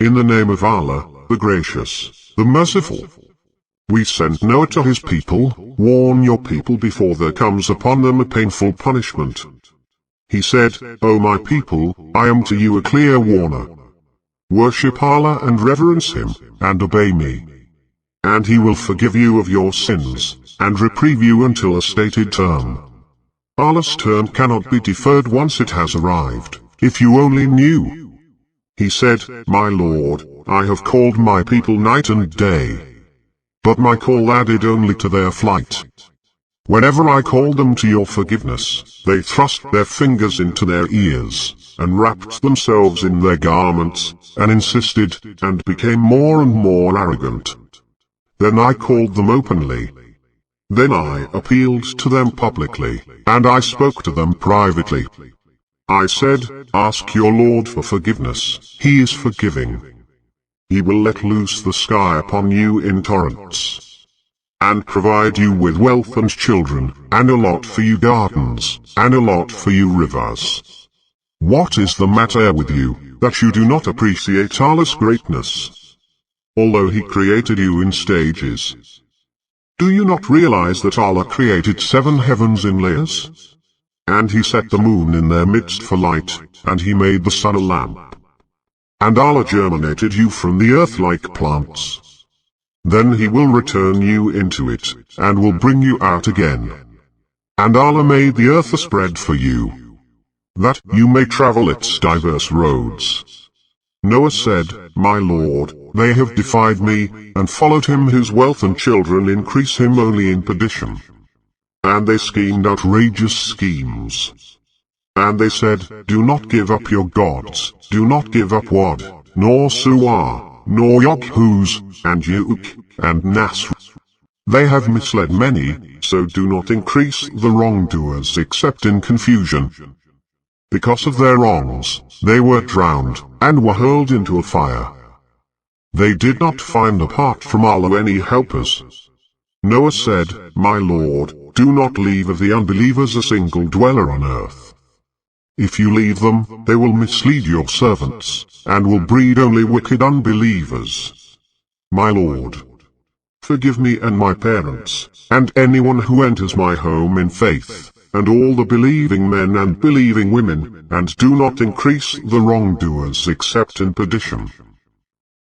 In the name of Allah, the Gracious, the Merciful. We sent Noah to his people. Warn your people before there comes upon them a painful punishment. He said, O my people, I am to you a clear warner. Worship Allah and reverence Him, and obey me. And He will forgive you of your sins, and reprieve you until a stated term. Allah's term cannot be deferred once it has arrived, if you only knew. He said, My Lord, I have called my people night and day. But my call added only to their flight. Whenever I called them to your forgiveness, they thrust their fingers into their ears, and wrapped themselves in their garments, and insisted, and became more and more arrogant. Then I called them openly. Then I appealed to them publicly, and I spoke to them privately. I said, Ask your Lord for forgiveness, He is forgiving. He will let loose the sky upon you in torrents, and provide you with wealth and children, and allot for you gardens, and allot for you rivers. What is the matter with you, that you do not appreciate Allah's greatness? Although He created you in stages. Do you not realize that Allah created 7 heavens in layers? And He set the moon in their midst for light, and He made the sun a lamp. And Allah germinated you from the earth like plants. Then He will return you into it, and will bring you out again. And Allah made the earth a spread for you, that you may travel its diverse roads. Noah said, My Lord, they have defied me, and followed him whose wealth and children increase him only in perdition. And they schemed outrageous schemes. And they said, Do not give up your gods, do not give up Wad, nor Suwah, nor Yaghuz, and Ya'uk, and Nasr. They have misled many, so do not increase the wrongdoers except in confusion. Because of their wrongs, they were drowned, and were hurled into a fire. They did not find apart from Allah any helpers. Noah said, My Lord, do not leave of the unbelievers a single dweller on earth. If you leave them, they will mislead your servants, and will breed only wicked unbelievers. My Lord, forgive me and my parents, and anyone who enters my home in faith, and all the believing men and believing women, and do not increase the wrongdoers except in perdition.